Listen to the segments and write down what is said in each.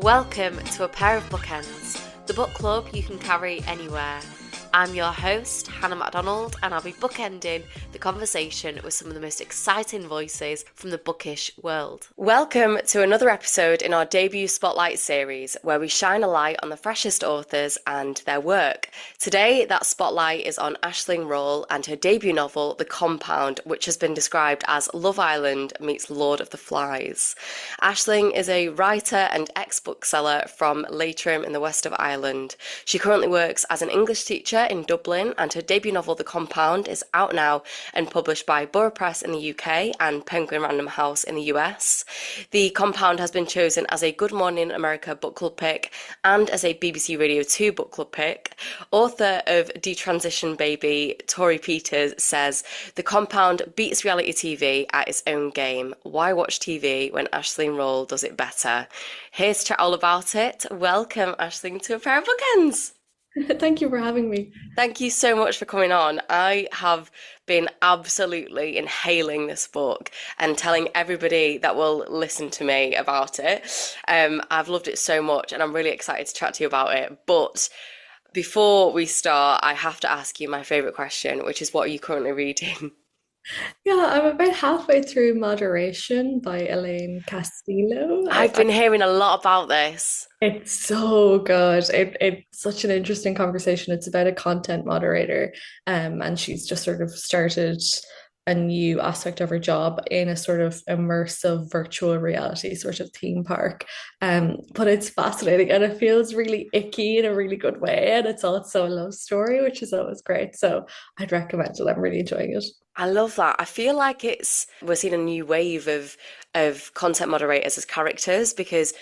Welcome to A Pair of Bookends, the book club you can carry anywhere. I'm your host, Hannah MacDonald, and I'll be bookending the conversation with some of the most exciting voices from the bookish world. Welcome to another episode in our debut Spotlight series, where we shine a light on the freshest authors and their work. Today, that spotlight is on Aisling Rawle and her debut novel, The Compound, which has been described as Love Island meets Lord of the Flies. Aisling is a writer and ex-bookseller from Leitrim in the west of Ireland. She currently works as an English teacher in Dublin, and her debut novel The Compound is out now and published by Borough Press in the UK and Penguin Random House in the US. The Compound has been chosen as a Good Morning America book club pick and as a BBC Radio 2 book club pick. Author of Detransition Baby, Tori Peters, says, "The Compound beats reality TV at its own game. Why watch TV when Aisling Rawle does it better?" Here to chat all about it, welcome Aisling to A Pair of Bookends. Thank you for having me. Thank you so much for coming on. I have been absolutely inhaling this book and telling everybody that will listen to me about it. I've loved it so much and I'm really excited to chat to you about it. But before we start, I have to ask you my favourite question, which is, what are you currently reading? Yeah, I'm about halfway through Moderation by Elaine Castillo. I've been hearing a lot about this. It's so good. It's such an interesting conversation. It's about a content moderator, and she's just sort of started a new aspect of her job in a sort of immersive virtual reality sort of theme park. But it's fascinating and it feels really icky in a really good way. And it's also a love story, which is always great. So I'd recommend it. I'm really enjoying it. I love that. I feel like we're seeing a new wave of content moderators as characters because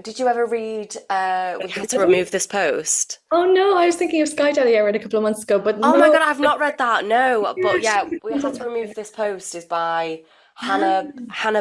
did you ever read We Had to Remove This Post? Oh no, I was thinking of Sky Daddy I read a couple of months ago, but Oh my no. God, I've not read that. No, but Yes. yeah, We Had to Remove This Post is by Hannah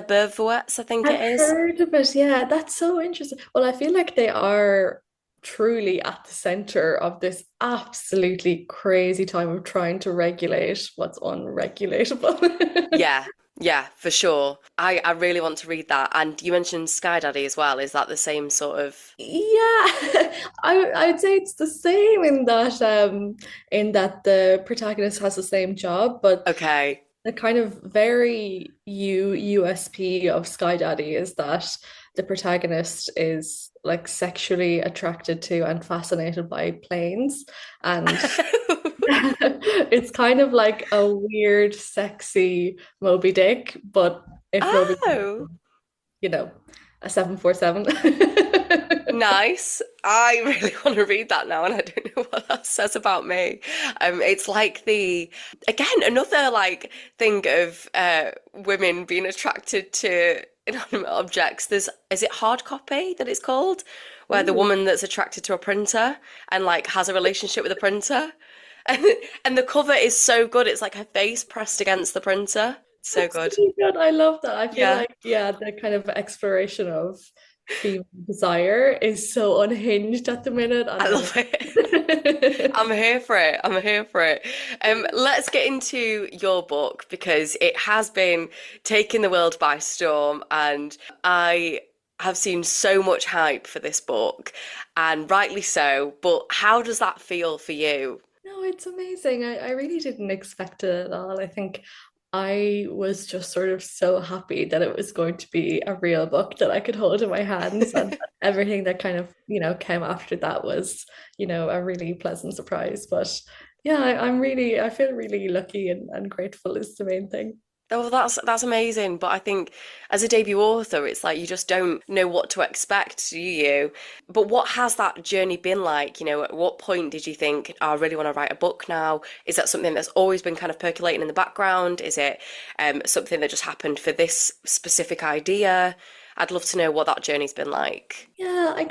Berkowitz, I think it I've is. heard of it. Yeah, that's so interesting. Well, I feel like they are truly at the center of this absolutely crazy time of trying to regulate what's unregulatable. Yeah, yeah, for sure. I really want to read that. And you mentioned Sky Daddy as well. Is that the same sort of? Yeah, I'd say it's the same in that the protagonist has the same job, but Okay. the kind of very USP of Sky Daddy is that the protagonist is like sexually attracted to and fascinated by planes. And it's kind of like a weird, sexy Moby Dick, but if Moby Dick, Oh. you know, a 747. Nice. I really want to read that now, and I don't know what that says about me. It's like again, another like thing of women being attracted to inanimate objects. Is it hard copy that it's called, where the Ooh, woman that's attracted to a printer and like has a relationship with a printer, and and the cover is so good. It's like her face pressed against the printer. So that's good. really good. I love that. I feel Yeah. like, yeah, the kind of exploration of female desire is so unhinged at the minute, and I I love love it. it. I'm here for it. I'm here for it. Let's get into your book because it has been taking the world by storm, and I have seen so much hype for this book, and rightly so. But how does that feel for you? No, it's amazing. I really didn't expect it at all. I think I was just sort of so happy that it was going to be a real book that I could hold in my hands, and everything that kind of, came after that was, a really pleasant surprise. But yeah, I feel really lucky and grateful is the main thing. Oh, that's amazing. But I think as a debut author, it's like you just don't know what to expect, do you? But what has that journey been like? At what point did you think, "Oh, I really want to write a book now"? Is that something that's always been kind of percolating in the background? Is it something that just happened for this specific idea? I'd love to know what that journey's been like. Yeah, I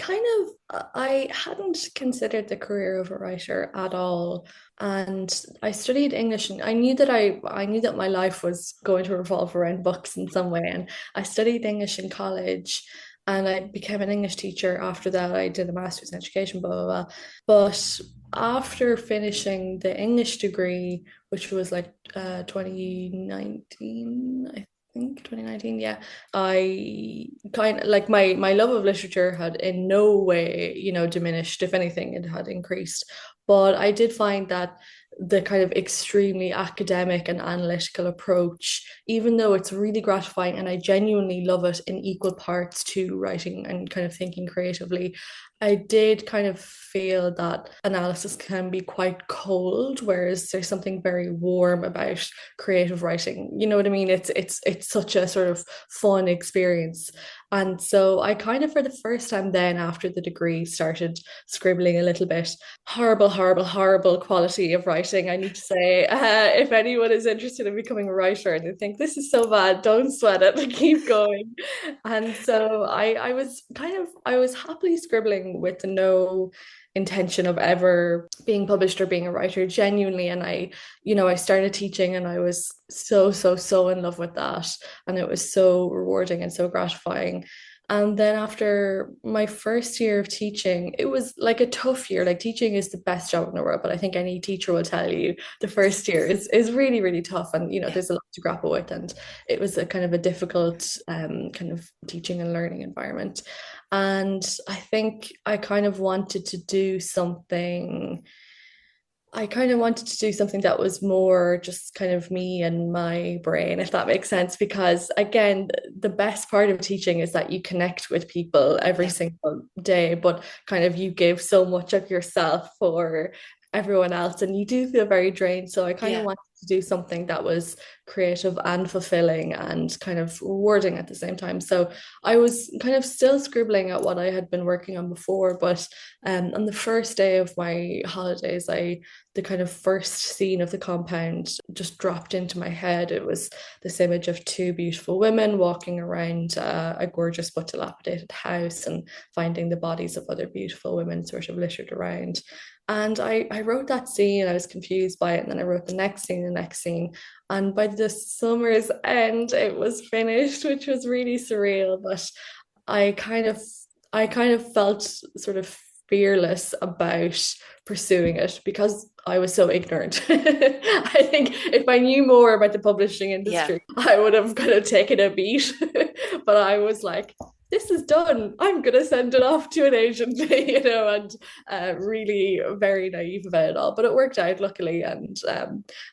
hadn't considered the career of a writer at all. And I studied English and I knew that my life was going to revolve around books in some way. And I studied English in college and I became an English teacher after that. I did a master's in education, blah, blah, blah. But after finishing the English degree, which was like 2019, think 2019, yeah. I kind of like my love of literature had in no way, diminished. If anything, it had increased. But I did find that the kind of extremely academic and analytical approach, even though it's really gratifying and I genuinely love it in equal parts to writing and kind of thinking creatively, I did kind of feel that analysis can be quite cold, whereas there's something very warm about creative writing. You know what I mean? It's such a sort of fun experience. And so I kind of for the first time then after the degree started scribbling a little bit. Horrible, horrible, horrible quality of writing, I need to say. If anyone is interested in becoming a writer and they think this is so bad, don't sweat it, keep going. And so I was happily scribbling with no intention of ever being published or being a writer genuinely. And I started teaching and I was so, so, so in love with that. And it was so rewarding and so gratifying. And then after my first year of teaching, it was like a tough year. Like teaching is the best job in the world, but I think any teacher will tell you the first year is really, really tough. And Yeah. there's a lot to grapple with. And it was a kind of a difficult kind of teaching and learning environment. And I think I kind of wanted to do something that was more just kind of me and my brain, if that makes sense. Because again, the best part of teaching is that you connect with people every Yeah. single day, but kind of you give so much of yourself for everyone else and you do feel very drained. So I kind of Yeah. wanted to do something that was creative and fulfilling and kind of rewarding at the same time. So I was kind of still scribbling at what I had been working on before, but on the first day of my holidays, the kind of first scene of the compound just dropped into my head. It was this image of two beautiful women walking around a gorgeous but dilapidated house and finding the bodies of other beautiful women sort of littered around. And I wrote that scene, I was confused by it, and then I wrote the next scene. And by the summer's end, it was finished, which was really surreal. But I kind of I kind of felt sort of fearless about pursuing it because I was so ignorant. I think if I knew more about the publishing Yeah. industry, I would have kind of taken a beat. But I was like, this is done. I'm gonna send it off to an agency, and really very naive about it all. But it worked out luckily, and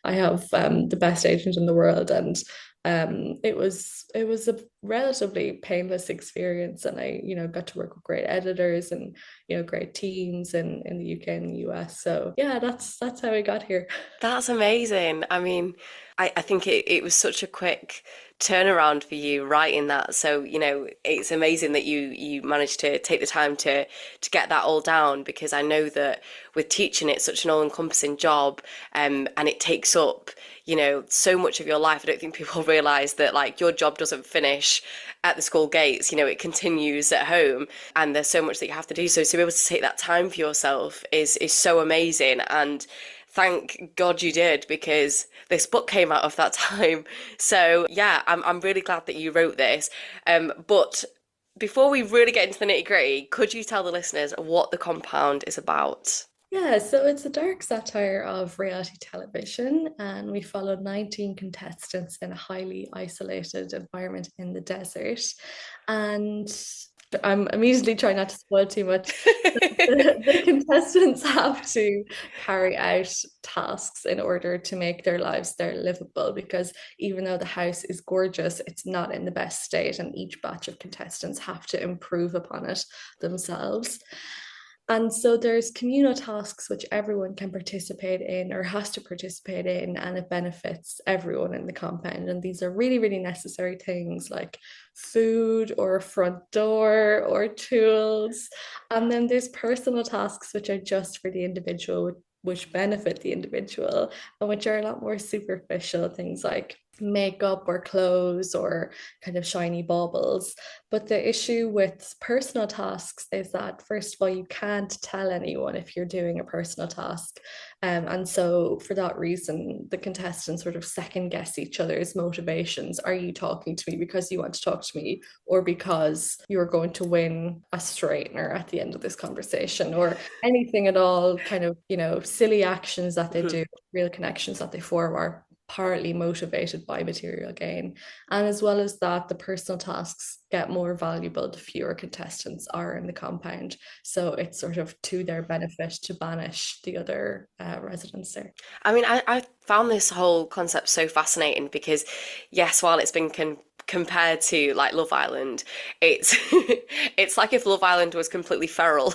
I have the best agent in the world, and it was a relatively painless experience, and I got to work with great editors and great teams in the UK and the US. So yeah, that's how I got here. That's amazing. I mean, I think it was such a quick turnaround for you writing that. So, it's amazing that you managed to take the time to get that all down because I know that with teaching it's such an all-encompassing job, and it takes up, so much of your life. I don't think people realize that like your job doesn't finish at the school gates, it continues at home and there's so much that you have to do. So to be able to take that time for yourself is so amazing. And thank God you did because this book came out of that time. So yeah, I'm really glad that you wrote this. But before we really get into the nitty gritty, could you tell the listeners what The Compound is about? Yeah, so it's a dark satire of reality television, and we follow 19 contestants in a highly isolated environment in the desert. And I'm immediately trying not to spoil too much. The contestants have to carry out tasks in order to make their lives there livable because even though the house is gorgeous, it's not in the best state, and each batch of contestants have to improve upon it themselves. And so there's communal tasks which everyone can participate in or has to participate in, and it benefits everyone in the compound. And these are really, really necessary things like food or a front door or tools. And then there's personal tasks which are just for the individual, which benefit the individual, and which are a lot more superficial things like makeup or clothes or kind of shiny baubles. But the issue with personal tasks is that, first of all, you can't tell anyone if you're doing a personal task. And so, for that reason, the contestants sort of second guess each other's motivations. Are you talking to me because you want to talk to me, or because you're going to win a straightener at the end of this conversation, or anything at all, kind of, silly actions that they do, real connections that they form, or partly motivated by material gain. And as well as that, the personal tasks get more valuable the fewer contestants are in the compound. So it's sort of to their benefit to banish the other residents there. I mean, I found this whole concept so fascinating because, yes, while it's been compared to like Love Island, it's it's like if Love Island was completely feral.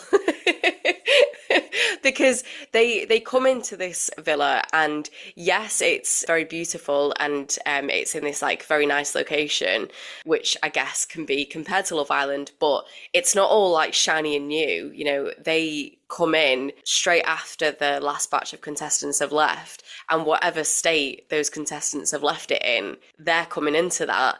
Because they come into this villa, and yes, it's very beautiful, and it's in this like very nice location, which I guess can be compared to Love Island, but it's not all like shiny and new. You know, they come in straight after the last batch of contestants have left, and whatever state those contestants have left it in, they're coming into that.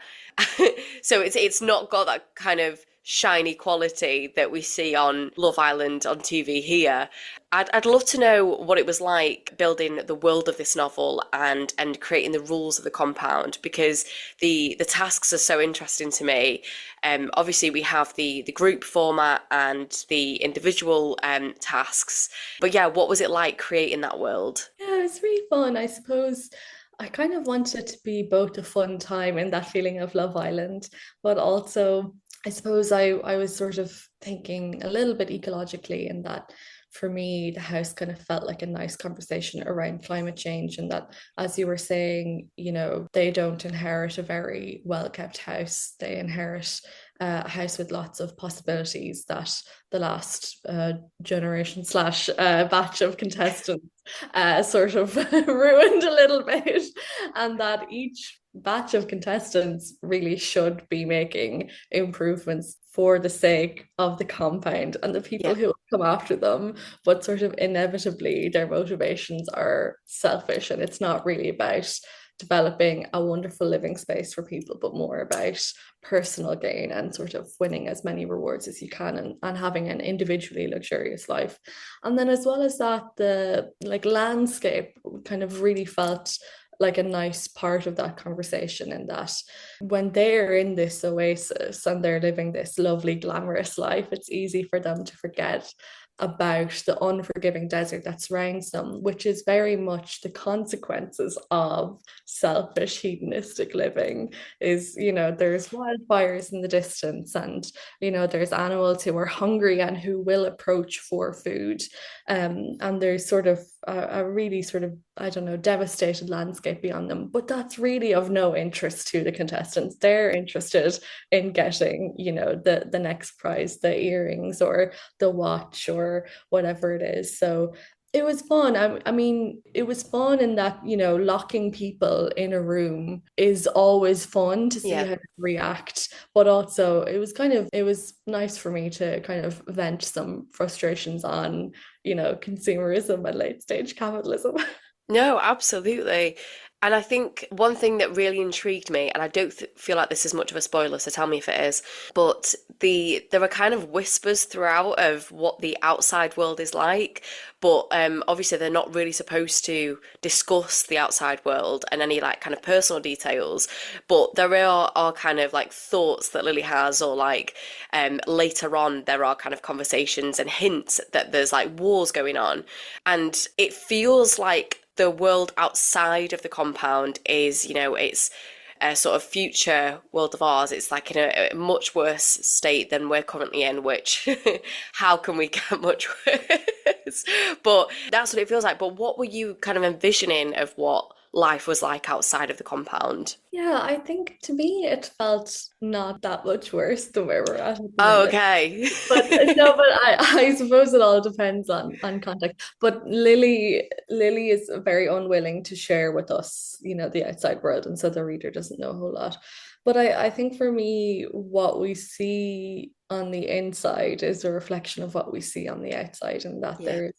So it's not got that kind of shiny quality that we see on Love Island on TV here. I'd love to know what it was like building the world of this novel and creating the rules of the compound, because the tasks are so interesting to me. Obviously we have the group format and the individual tasks, but yeah, what was it like creating that world? Yeah, it was really fun. I suppose I kind of wanted it to be both a fun time and that feeling of Love Island, but also I suppose I was sort of thinking a little bit ecologically in that for me, the house kind of felt like a nice conversation around climate change, and that, as you were saying, they don't inherit a very well-kept house. They inherit a house with lots of possibilities that the last generation slash batch of contestants sort of ruined a little bit, and that each batch of contestants really should be making improvements for the sake of the compound and the people Yeah. who will come after them. But sort of inevitably, their motivations are selfish, and it's not really about developing a wonderful living space for people, but more about personal gain and sort of winning as many rewards as you can, and having an individually luxurious life. And then as well as that, the like landscape kind of really felt like a nice part of that conversation, in that when they're in this oasis and they're living this lovely glamorous life, it's easy for them to forget about the unforgiving desert that surrounds them, which is very much the consequences of selfish hedonistic living. Is, there's wildfires in the distance, and there's animals who are hungry and who will approach for food, and there's sort of a really sort of, I don't know, devastated landscape beyond them. But that's really of no interest to the contestants. They're interested in getting, the next prize, the earrings or the watch or whatever it is. So it was fun. I mean, it was fun in that, locking people in a room is always fun to see Yeah. how they react. But also it was nice for me to kind of vent some frustrations on, consumerism and late stage capitalism. No, absolutely. And I think one thing that really intrigued me, and I don't feel like this is much of a spoiler, so tell me if it is, but there are kind of whispers throughout of what the outside world is like, but obviously they're not really supposed to discuss the outside world and any like kind of personal details, but there are kind of like thoughts that Lily has, or like later on there are kind of conversations and hints that there's like wars going on, and it feels like the world outside of the compound is, it's a sort of future world of ours. It's like in a much worse state than we're currently in, which how can we get much worse? But that's what it feels like. But what were you kind of envisioning of what life was like outside of the compound? Yeah, I think to me it felt not that much worse than where we're at the Oh, minute. okay. But no, but I suppose it all depends on context. But Lily is very unwilling to share with us, the outside world, and so the reader doesn't know a whole lot. But I think for me, what we see on the inside is a reflection of what we see on the outside, and that Yeah. there's,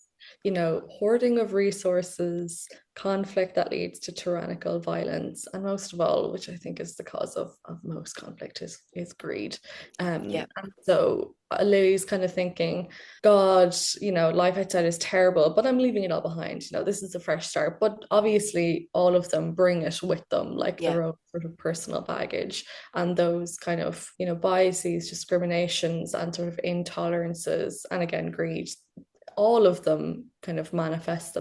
hoarding of resources, conflict that leads to tyrannical violence, and most of all, which I think is the cause of most conflict, is greed. Yeah. And so Lily's kind of thinking, God, life outside is terrible, but I'm leaving it all behind. This is a fresh start. But obviously, all of them bring it with them, like Yeah. their own sort of personal baggage, and those kind of, biases, discriminations, and sort of intolerances, and again, greed all of them kind of manifest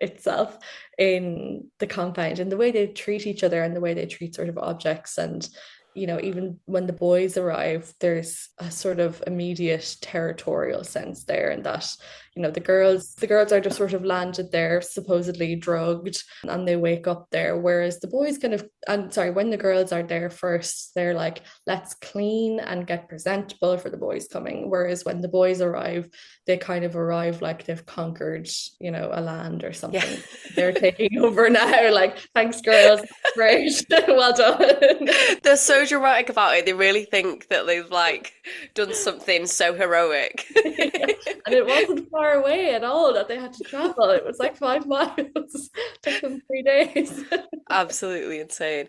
itself in the compound, in the way they treat each other and the way they treat sort of objects. And even when the boys arrive, there's a sort of immediate territorial sense there, and that the girls are just sort of landed there, supposedly drugged, and they wake up there. Whereas the boys kind of, and sorry, when the girls are there first, they're like, let's clean and get presentable for the boys coming. Whereas when the boys arrive, they kind of arrive like they've conquered, a land or Yeah. something. They're taking over now. Like, thanks, girls. Great. Well done. They're so dramatic about it. They really think that they've like done something so heroic. Yeah. And it wasn't far away at all that they had to travel. It was like 5 miles. Took them 3 days. Absolutely insane.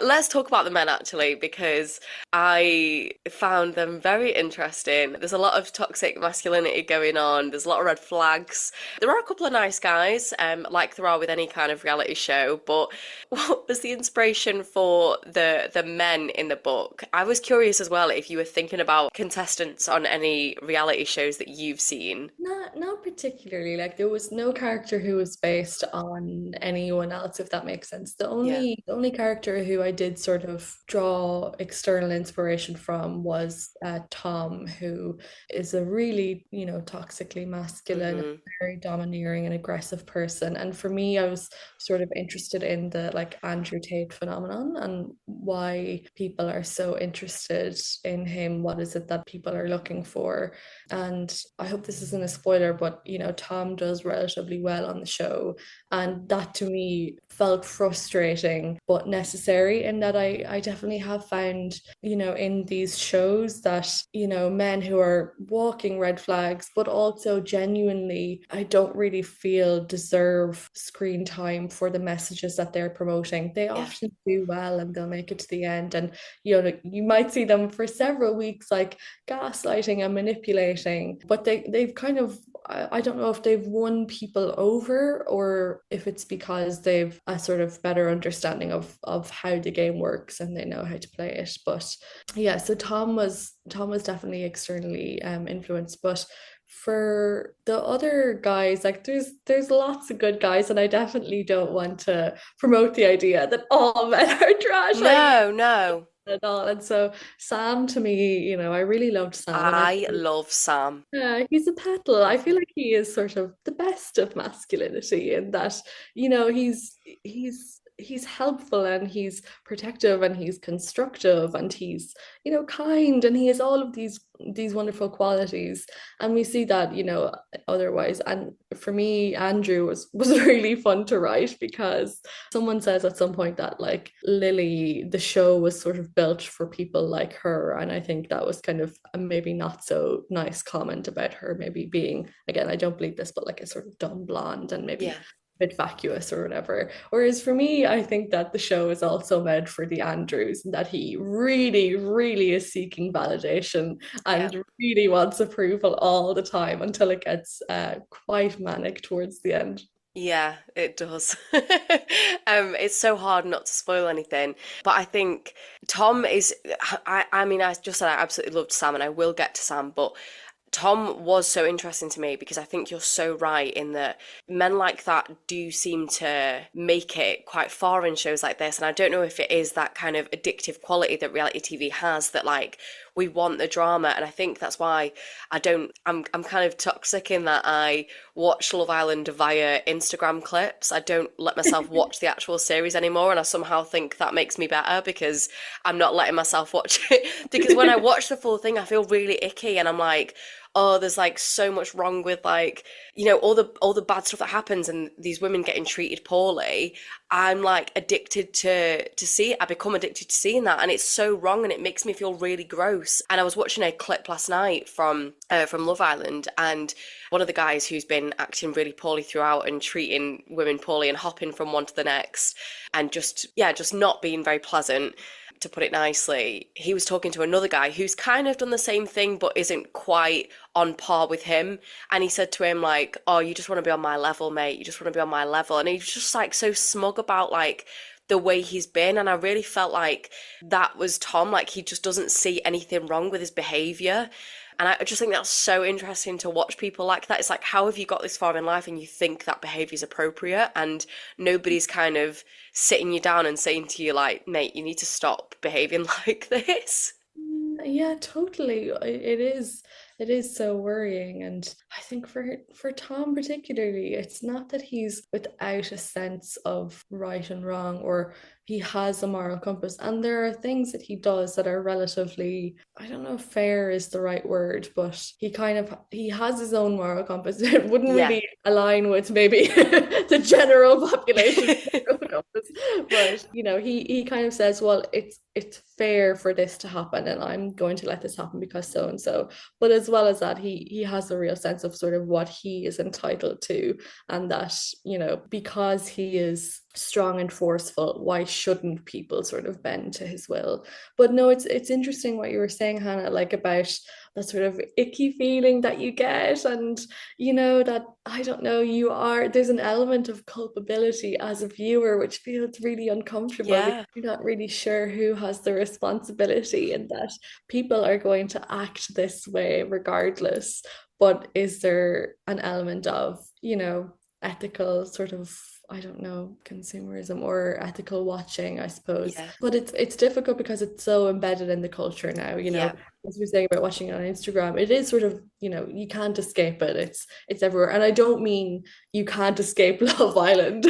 Let's talk about the men actually, because I found them very interesting. There's a lot of toxic masculinity going on. There's a lot of red flags. There are a couple of nice guys, like there are with any kind of reality show. But what was the inspiration for the men in the book? I was curious as well if you were thinking about contestants on any reality shows that you've seen. Not particularly. Like, there was no character who was based on anyone else, if that makes sense. The Yeah. only character who I did sort of draw external inspiration from was Tom, who is a really, toxically masculine, Hmm. very domineering and aggressive person. And for me, I was sort of interested in the like Andrew Tate phenomenon and why people are so interested in him. What is it that people are looking for? And I hope this isn't a spoiler, but Tom does relatively well on the show. And that to me felt frustrating but necessary, in that I definitely have found, in these shows that, men who are walking red flags, but also genuinely, I don't really feel deserve screen time for the messages that they're promoting. They Yeah. often do well and they'll make it to the end. And, you might see them for several weeks, like gaslighting and manipulating, but they've kind of, I don't know if they've won people over or if it's because they've a sort of better understanding of how the game works and they know how to play it. But yeah, so Tom was definitely externally influenced. But for the other guys, like there's lots of good guys, and I definitely don't want to promote the idea that all men are trash. Like, No, no. at all. And so Sam, to me, I really loved Sam, and I I feel, love Sam. yeah, he's a petal. I feel Mhm. like he is sort of the best of masculinity in that, he's helpful and he's protective and he's constructive and he's, kind, and he has all of these wonderful qualities. And we see that, otherwise. And for me, Andrew was really fun to write, because someone says at some point that like Lily, the show was sort of built for people like her. And I think that was kind of a maybe not so nice comment about her maybe being, again, I don't believe this, but like a sort of dumb blonde and maybe Yeah. a bit vacuous or whatever. Whereas for me, I think that the show is also meant for the Andrews, and that he really, really is seeking validation Yeah. and really wants approval all the time until it gets quite manic towards the end. Yeah, it does. It's so hard not to spoil anything, but I think Tom is. I mean, I just said I absolutely loved Sam, and I will get to Sam, but Tom was so interesting to me because I think you're so right in that men like that do seem to make it quite far in shows like this. And I don't know if it is that kind of addictive quality that reality TV has, that like we want the drama. And I think that's why I'm kind of toxic in that I watch Love Island via Instagram clips. I don't let myself watch the actual series anymore. And I somehow think that makes me better because I'm not letting myself watch it. Because when I watch the full thing, I feel really icky and I'm like, oh, there's like so much wrong with like, all the bad stuff that happens and these women getting treated poorly. I'm like addicted to see it. I become addicted to seeing that, and it's so wrong, and it makes me feel really gross. And I was watching a clip last night from Love Island, and one of the guys who's been acting really poorly throughout and treating women poorly and hopping from one to the next, and just not being very pleasant, to put it nicely. He was talking to another guy who's kind of done the same thing but isn't quite on par with him. And he said to him like, oh, you just want to be on my level, mate. You just want to be on my level. And he was just like so smug about like the way he's been. And I really felt like that was Tom. Like he just doesn't see anything wrong with his behavior. And I just think that's so interesting to watch people like that. It's like, how have you got this far in life and you think that behavior is appropriate, and nobody's kind of sitting you down and saying to you, like, mate, you need to stop behaving like this. Yeah, totally. It is so worrying. And I think for Tom particularly, it's not that he's without a sense of right and wrong, or he has a moral compass. And there are things that he does that are relatively, I don't know if fair is the right word, but he has his own moral compass. It wouldn't Yeah. really align with maybe the general population moral compass. But he kind of says, well, it's fair for this to happen, and I'm going to let this happen because so and so. But as well as that, he has a real sense of sort of what he is entitled to, and that, because he is strong and forceful, why shouldn't people sort of bend to his will? But no, it's interesting what you were saying, Hannah, like about that sort of icky feeling that you get, and that, I don't know, there's an element of culpability as a viewer which feels really uncomfortable because Yeah. you're not really sure who has the responsibility, and that people are going to act this way regardless. But is there an element of, ethical sort of, I don't know, consumerism or ethical watching, I suppose. Yeah. But it's difficult because it's so embedded in the culture now, Yeah. as we were saying about watching it on Instagram, it is sort of, you can't escape it. It's everywhere. And I don't mean you can't escape Love Island,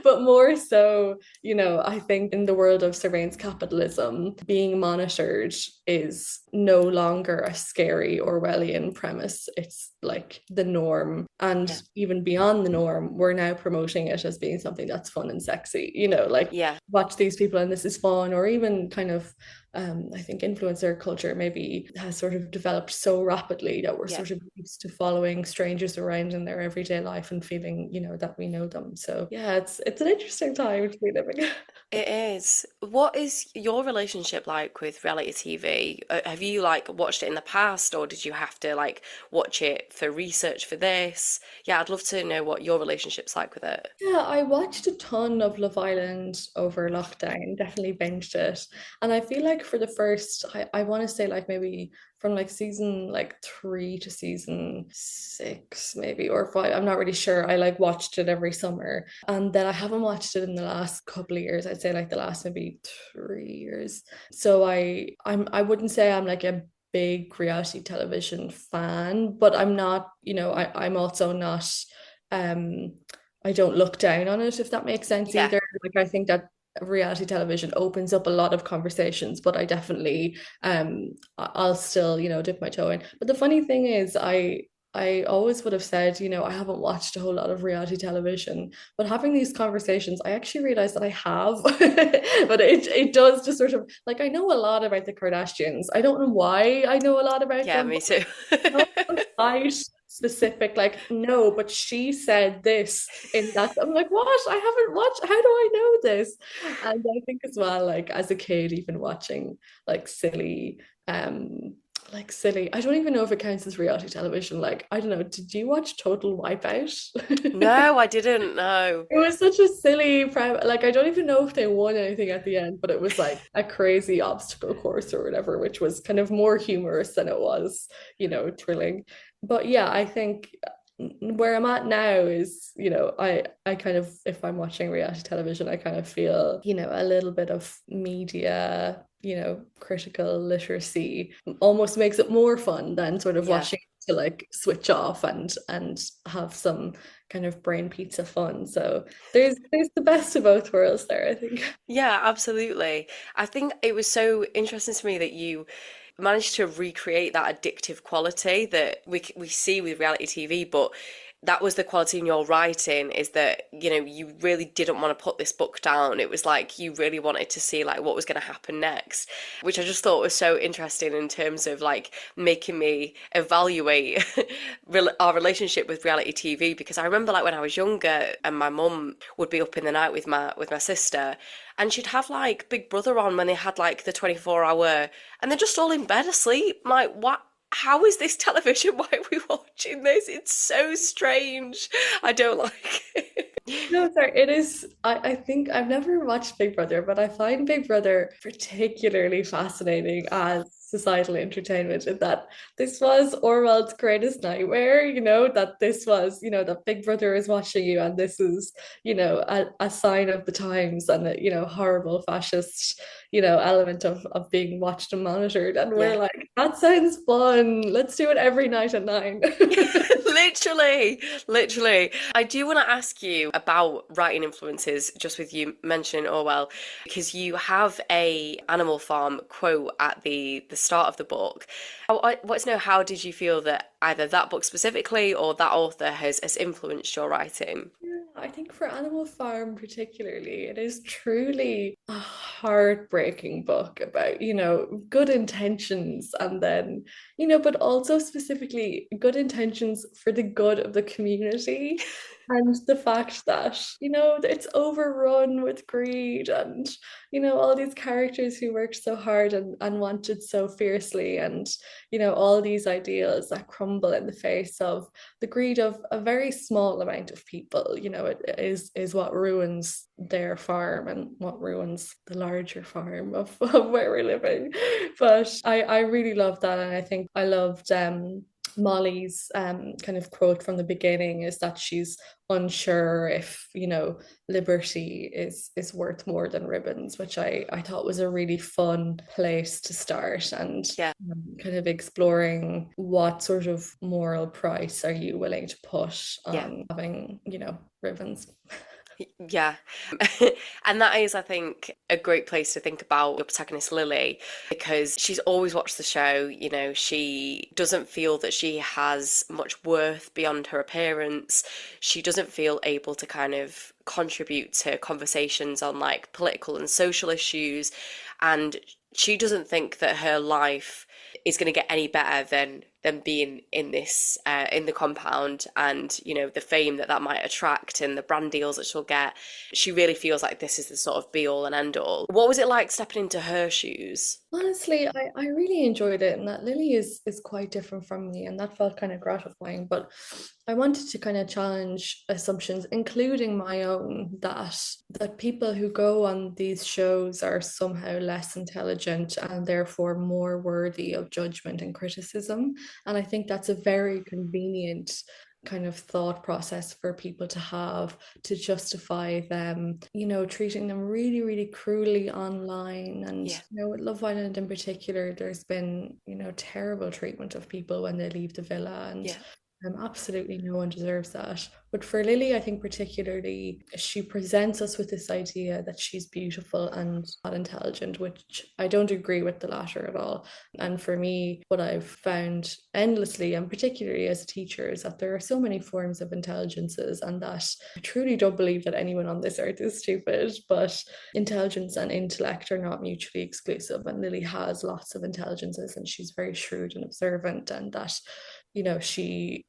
but more so, I think in the world of surveillance capitalism, being monitored is no longer a scary Orwellian premise. It's like the norm. And Yeah. even beyond the norm, we're now promoting it as being something that's fun and sexy, like Yeah. watch these people and this is fun, or even kind of I think influencer culture maybe has sort of developed so rapidly that we're Yeah. sort of used to following strangers around in their everyday life and feeling, that we know them. So yeah, it's an interesting time to be living. It is. What is your relationship like with reality TV? Have you like watched it in the past, or did you have to like watch it for research for this? Yeah, I'd love to know what your relationship's like with it. Yeah, I watched a ton of Love Island over lockdown, definitely binged it. And I feel like for the first, I want to say like maybe from like season like 3 to season 6, maybe, or 5. I'm not really sure. I like watched it every summer. And then I haven't watched it in the last couple of years. I'd say like the last maybe 3 years. So I wouldn't say I'm like a big reality television fan, but I'm not, I'm also not um I don't look down on it, if that makes sense Yeah. either. Like I think that reality television opens up a lot of conversations, but I definitely I'll still, dip my toe in. But the funny thing is I always would have said, I haven't watched a whole lot of reality television, but having these conversations, I actually realized that I have. But it does just sort of like I know a lot about the Kardashians. I don't know why I know a lot about Yeah, them, me but too. no site specific, like, no, but she said this in that. I'm like, what? I haven't watched. How do I know this? And I think as well, like as a kid, even watching like um, silly. I don't even know if it counts as reality television. Like, I don't know. Did you watch Total Wipeout? No, I didn't know. It was such a silly like I don't even know if they won anything at the end, but it was like a crazy obstacle course or whatever, which was kind of more humorous than it was, thrilling. But yeah, I think where I'm at now is, I kind of, if I'm watching reality television, I kind of feel, a little bit of media, critical literacy almost makes it more fun than sort of Yeah. watching to like switch off and have some kind of brain pizza fun. So there's the best of both worlds there, I think. Yeah, absolutely. I think it was so interesting to me that you managed to recreate that addictive quality that we see with reality TV, but that was the quality in your writing, is that, you really didn't want to put this book down. It was like you really wanted to see like what was going to happen next, which I just thought was so interesting in terms of like making me evaluate our relationship with reality TV. Because I remember like when I was younger and my mum would be up in the night with my sister, and she'd have like Big Brother on when they had like the 24-hour, and they're just all in bed asleep. I'm like, what? How is this television? Why are we watching this? It's so strange. I don't like it. No, sorry, it is. I think I've never watched Big Brother, but I find Big Brother particularly fascinating as societal entertainment, and that this was Orwell's greatest nightmare, that this was, that Big Brother is watching you, and this is, a sign of the times, and a, horrible fascist, element of being watched and monitored. And we're Yeah. like, that sounds fun. Let's do it every night at 9. Literally. I do want to ask you about writing influences, just with you mentioning Orwell, because you have a Animal Farm quote at the start of the book. I want to know, how did you feel that either that book specifically or that author has influenced your writing? I think for Animal Farm particularly, it is truly a heartbreaking book about, good intentions, and then, but also specifically good intentions for the good of the community. And the fact that, it's overrun with greed, and, all these characters who worked so hard and wanted so fiercely, and, all these ideals that crumble in the face of the greed of a very small amount of people. It is what ruins their farm, and what ruins the larger farm of where we're living. But I really love that, and I think I loved Molly's kind of quote from the beginning is that she's unsure if, liberty is worth more than ribbons, which I thought was a really fun place to start, and Yeah. kind of exploring what sort of moral price are you willing to put Yeah. on having, ribbons. Yeah. And that is, I think, a great place to think about your protagonist, Lily, because she's always watched the show. She doesn't feel that she has much worth beyond her appearance. She doesn't feel able to kind of contribute to conversations on like political and social issues. And she doesn't think that her life is going to get any better than being in this in the compound, and the fame that might attract and the brand deals that she'll get. She really feels like this is the sort of be all and end all. What was it like stepping into her shoes? Honestly, I really enjoyed it, and that Lily is quite different from me, and that felt kind of gratifying. But I wanted to kind of challenge assumptions, including my own, that people who go on these shows are somehow less intelligent and therefore more worthy of judgment and criticism. And I think that's a very convenient kind of thought process for people to have, to justify them, treating them really, really cruelly online. And, Yeah. with Love Island in particular, there's been, terrible treatment of people when they leave the villa. And Yeah. absolutely no one deserves that. But for Lily, I think particularly, she presents us with this idea that she's beautiful and not intelligent, which I don't agree with the latter at all. And for me, what I've found endlessly, and particularly as a teacher, is that there are so many forms of intelligences, and that I truly don't believe that anyone on this earth is stupid, but intelligence and intellect are not mutually exclusive. And Lily has lots of intelligences, and she's very shrewd and observant, and that she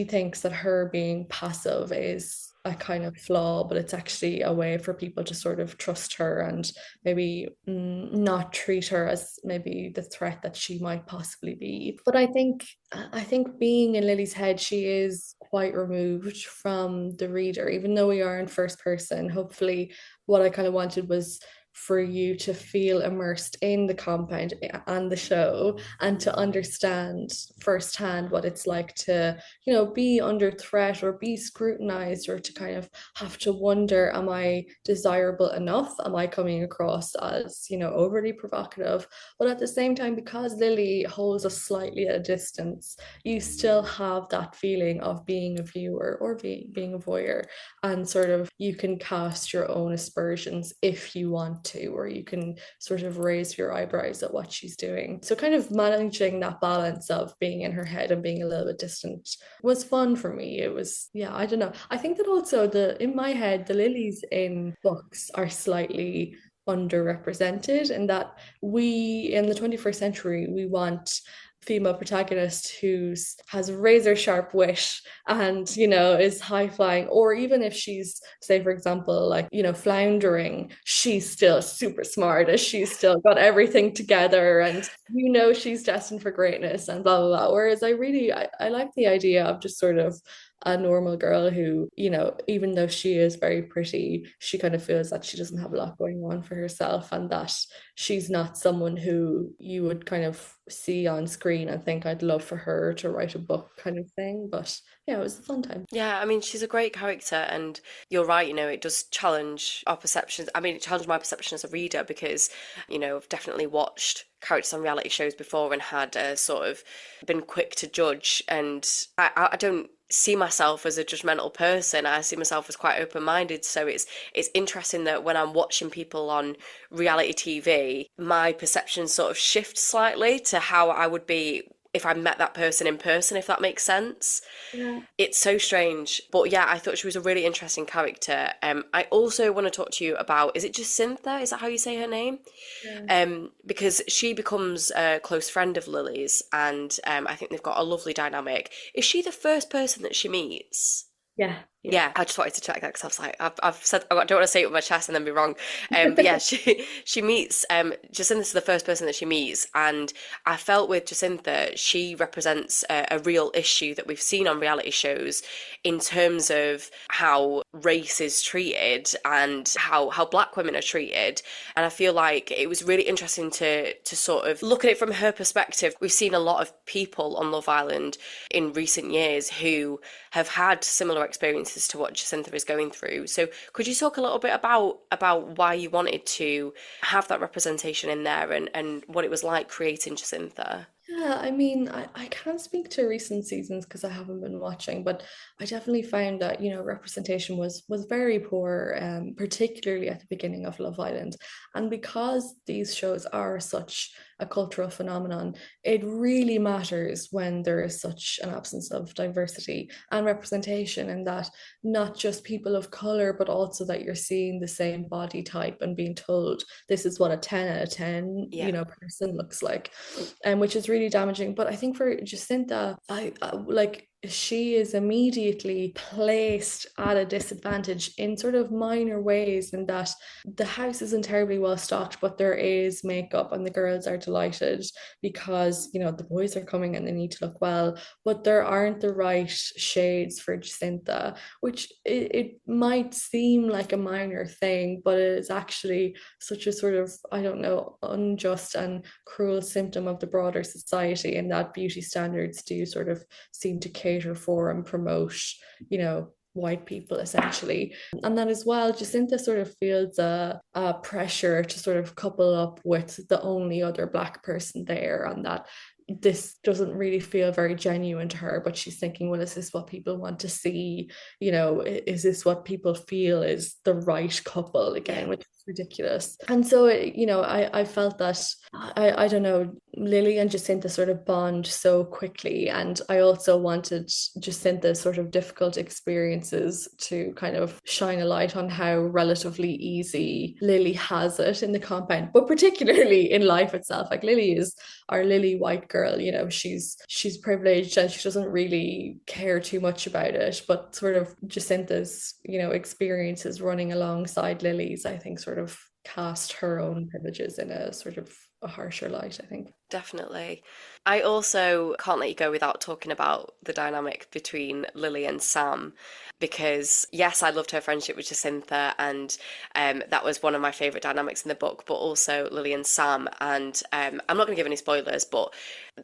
thinks that her being passive is a kind of flaw, but it's actually a way for people to sort of trust her and maybe not treat her as maybe the threat that she might possibly be. But I think being in Lily's head, she is quite removed from the reader, even though we are in first person. Hopefully, what I kind of wanted was for you to feel immersed in the compound and the show, and to understand firsthand what it's like to, be under threat or be scrutinized, or to kind of have to wonder, am I desirable enough? Am I coming across as, overly provocative? But at the same time, because Lily holds us slightly at a distance, you still have that feeling of being a viewer or being a voyeur, and sort of you can cast your own aspersions if you want to, or you can sort of raise your eyebrows at what she's doing. So kind of managing that balance of being in her head and being a little bit distant was fun for me. It was, yeah, I don't know. I think that also in my head, the lilies in books are slightly underrepresented, and that we in the 21st century, we want female protagonist who's has razor sharp wit and is high flying, or even if she's, say for example, like floundering, she's still super smart, as she's still got everything together, and she's destined for greatness and blah blah blah. Whereas I like the idea of just sort of a normal girl who, you know, even though she is very pretty, she kind of feels that she doesn't have a lot going on for herself, and that she's not someone who you would kind of see on screen and think I'd love for her to write a book kind of thing. But yeah, it was a fun time. Yeah, I mean, she's a great character, and you're right, it does challenge our perceptions. I mean, it challenged my perception as a reader because, I've definitely watched characters on reality shows before and had sort of been quick to judge, and I don't see myself as a judgmental person. I see myself as quite open-minded, so it's interesting that when I'm watching people on reality TV, my perception sort of shifts slightly to how I would be if I met that person in person, if that makes sense. Yeah. It's so strange. But yeah, I thought she was a really interesting character. I also want to talk to you about, is it Jacintha? Is that how you say her name? Yeah. Because she becomes a close friend of Lily's, and I think they've got a lovely dynamic. Is she the first person that she meets? Yeah. Yeah, I just wanted to check that because I was like, I've said, I don't want to say it with my chest and then be wrong. But yeah, she meets, Jacintha's the first person that she meets, and I felt with Jacintha, she represents a real issue that we've seen on reality shows in terms of how race is treated and how black women are treated. And I feel like it was really interesting to sort of look at it from her perspective. We've seen a lot of people on Love Island in recent years who have had similar experiences to what Jacintha is going through. So could you talk a little bit about why you wanted to have that representation in there, and what it was like creating Jacintha? Yeah, I mean, I can't speak to recent seasons because I haven't been watching, but I definitely found that, you know, representation was very poor, particularly at the beginning of Love Island. And because these shows are such a cultural phenomenon, it really matters when there is such an absence of diversity and representation, and that not just people of color, but also that you're seeing the same body type and being told this is what a 10 out of 10, Yeah. you know, person looks like, and which is really damaging. But I think for Jacinta, I like she is immediately placed at a disadvantage in sort of minor ways, in that the house isn't terribly well stocked, but there is makeup and the girls are delighted because, you know, the boys are coming and they need to look well, but there aren't the right shades for Jacinta, which it might seem like a minor thing, but it is actually such a sort of, I don't know, unjust and cruel symptom of the broader society, and that beauty standards do sort of seem to cater for and promote, you know, white people essentially. And then as well, Jacinta sort of feels a pressure to sort of couple up with the only other black person there, and that this doesn't really feel very genuine to her, but she's thinking, well, is this what people want to see? You know, is this what people feel is the right couple again, Yeah. which is ridiculous. And so, you know, I felt that, I don't know, Lily and Jacinta sort of bond so quickly. And I also wanted Jacinta's sort of difficult experiences to kind of shine a light on how relatively easy Lily has it in the compound, but particularly in life itself. Like Lily is our Lily white girl, you know, she's privileged and she doesn't really care too much about it. But sort of Jacinta's, you know, experiences running alongside Lily's, I think, sort of cast her own privileges in a sort of a harsher light, I think. Definitely. I also can't let you go without talking about the dynamic between Lily and Sam, because yes, I loved her friendship with Jacintha, and that was one of my favourite dynamics in the book, but also Lily and Sam. And I'm not going to give any spoilers, but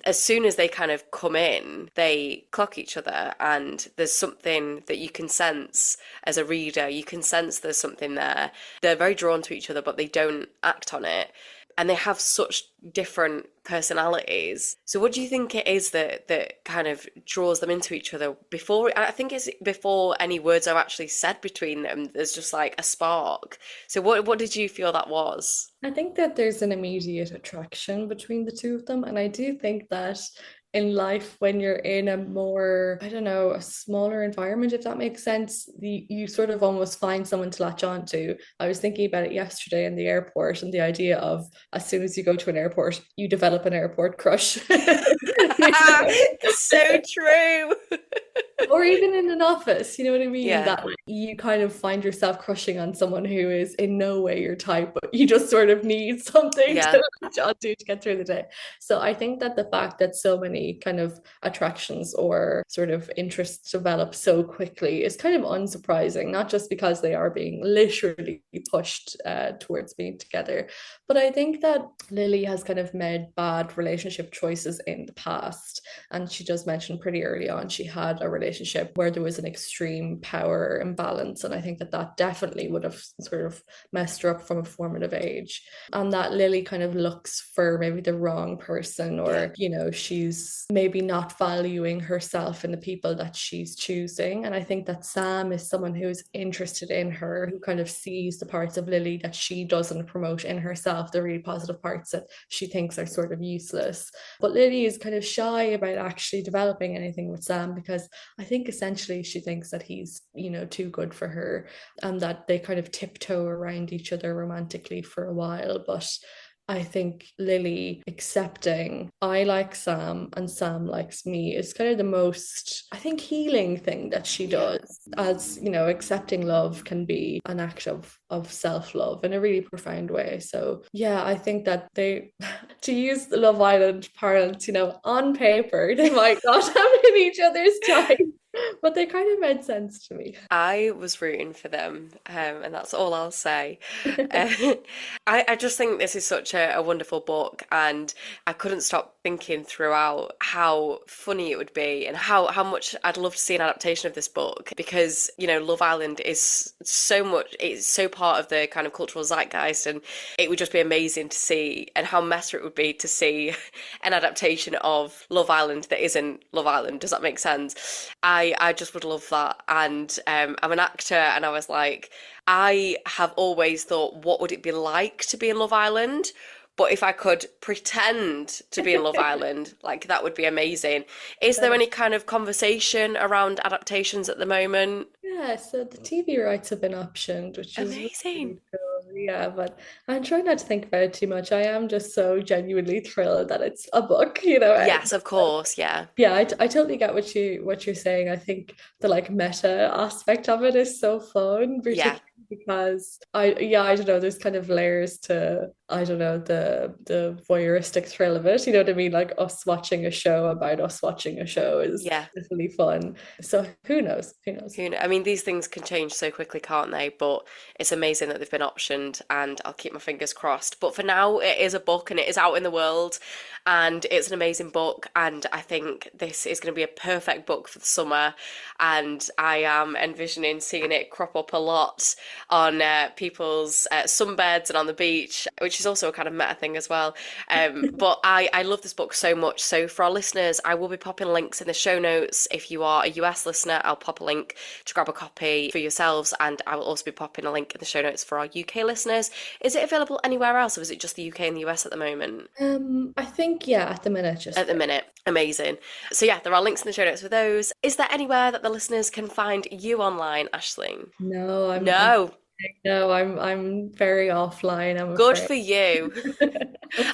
as soon as they kind of come in, they clock each other, and there's something that you can sense as a reader. You can sense there's something there. They're very drawn to each other, but they don't act on it. And they have such different personalities. So what do you think it is that kind of draws them into each other before, I think it's before any words are actually said between them, there's just like a spark. So what did you feel that was? I think that there's an immediate attraction between the two of them. And I do think that in life, when you're in a more, I don't know, a smaller environment, if that makes sense, you sort of almost find someone to latch on to. I was thinking about it yesterday in the airport, and the idea of as soon as you go to an airport, you develop an airport crush. So true. Or even in an office, you know what I mean? Yeah. That you kind of find yourself crushing on someone who is in no way your type, but you just sort of need something Yeah. to latch onto to get through the day. So I think that the fact that so many many kind of attractions or sort of interests develop so quickly is kind of unsurprising, not just because they are being literally pushed towards being together, but I think that Lily has kind of made bad relationship choices in the past. And she does mention pretty early on she had a relationship where there was an extreme power imbalance. And I think that that definitely would have sort of messed her up from a formative age. And that Lily kind of looks for maybe the wrong person, or, you know, she's maybe not valuing herself and the people that she's choosing. And I think that Sam is someone who's interested in her, who kind of sees the parts of Lily that she doesn't promote in herself, the really positive parts that she thinks are sort of useless. But Lily is kind of shy about actually developing anything with Sam, because I think essentially she thinks that he's, you know, too good for her, and that they kind of tiptoe around each other romantically for a while. But I think Lily accepting I like Sam and Sam likes me is kind of the most, I think, healing thing that she does. As, you know, accepting love can be an act of self-love in a really profound way. So yeah, I think that they, to use the Love Island parlance, you know, on paper, they might not have been each other's time, but they kind of made sense to me. I was rooting for them, and that's all I'll say. I just think this is such a wonderful book, and I couldn't stop thinking throughout how funny it would be and how much I'd love to see an adaptation of this book, because, you know, Love Island is so much, it's so part of the kind of cultural zeitgeist, and it would just be amazing to see, and how meta it would be to see an adaptation of Love Island that isn't Love Island. Does that make sense? I just would love that. And I'm an actor, and I was like, I have always thought, what would it be like to be in Love Island? But if I could pretend to be in Love Island, like, that would be amazing. Is there any kind of conversation around adaptations at the moment? Yeah, so the TV rights have been optioned, which is Amazing. really cool. Yeah, but I'm trying not to think about it too much. I am just so genuinely thrilled that it's a book, you know. Yes, of course, yeah. Yeah, I totally get what you're saying. I think the like meta aspect of it is so fun, Yeah. particularly because I don't know, there's kind of layers to, I don't know, the voyeuristic thrill of it. You know what I mean? Like us watching a show about us watching a show is Yeah. really fun. So who knows? Who knows? I mean, these things can change so quickly, can't they? But it's amazing that they've been optioned, and I'll keep my fingers crossed. But for now, it is a book, and it is out in the world, and it's an amazing book. And I think this is going to be a perfect book for the summer. And I am envisioning seeing it crop up a lot on people's sunbeds and on the beach, which is also a kind of meta thing as well. But I love this book so much. So for our listeners, I will be popping links in the show notes. If you are a US listener, I'll pop a link to grab a copy for yourselves, and I will also be popping a link in the show notes for our UK listeners. Is it available anywhere else, or is it just the UK and the US at the moment? I think, yeah, at the minute, just at the minute. Amazing. So yeah, there are links in the show notes for those. Is there anywhere that the listeners can find you online, Aisling? No, No. I'm very offline, I'm Good afraid. for you.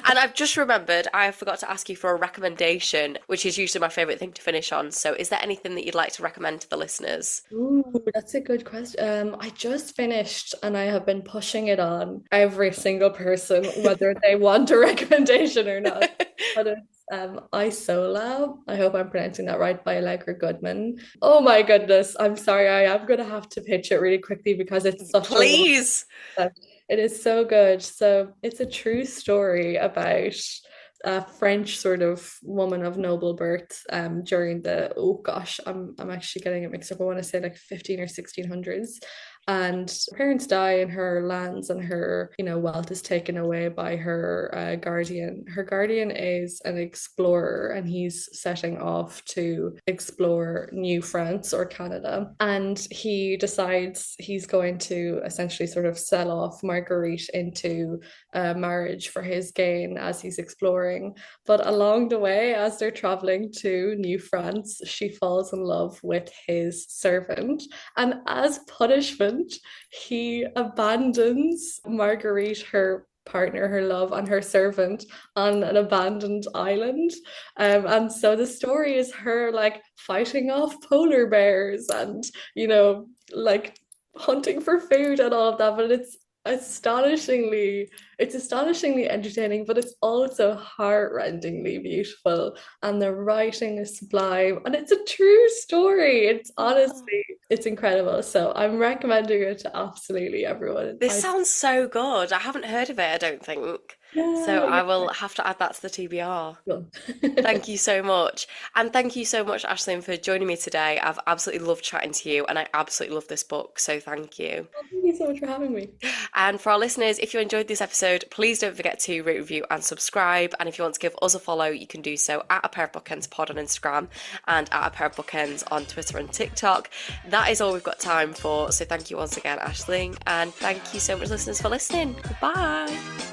And I've just remembered, I forgot to ask you for a recommendation, which is usually my favourite thing to finish on. So is there anything that you'd like to recommend to the listeners? Ooh, that's a good question. I just finished and I have been pushing it on every single person, whether they want a recommendation or not. But it's Isolab. I hope I'm pronouncing that right, by Allegra Goodman. Oh my goodness. I'm sorry, I am gonna have to pitch it really quickly because it's such Please. it is so good. So it's a true story about a French sort of woman of noble birth during the, oh gosh, I'm actually getting it mixed up. I want to say like 15 or 1600s. And her parents die, and her lands and her, you know, wealth is taken away by her guardian. Her guardian is an explorer, and he's setting off to explore New France or Canada. And he decides he's going to essentially sort of sell off Marguerite into marriage for his gain as he's exploring. But along the way, as they're traveling to New France, she falls in love with his servant. And as punishment, he abandons Marguerite, her partner, her love, and her servant on an abandoned island. And so the story is her like fighting off polar bears and, you know, like hunting for food and all of that. But it's it's astonishingly entertaining, but it's also heart-rendingly beautiful. And the writing is sublime, and it's a true story. It's Oh. honestly, it's incredible. So I'm recommending it to absolutely everyone. This sounds so good. I haven't heard of it, I don't think. So Yeah, I will yeah. have to add that to the TBR. Cool. Thank you so much. And thank you so much, Ashlyn, for joining me today. I've absolutely loved chatting to you, and I absolutely love this book. So thank you. Thank you so much for having me. And for our listeners, if you enjoyed this episode, please don't forget to rate, review, and subscribe. And if you want to give us a follow, you can do so at A Pair of Bookends Pod on Instagram and at A Pair of Bookends on Twitter and TikTok. That is all we've got time for. So thank you once again, Aisling, and thank you so much, listeners, for listening. Goodbye.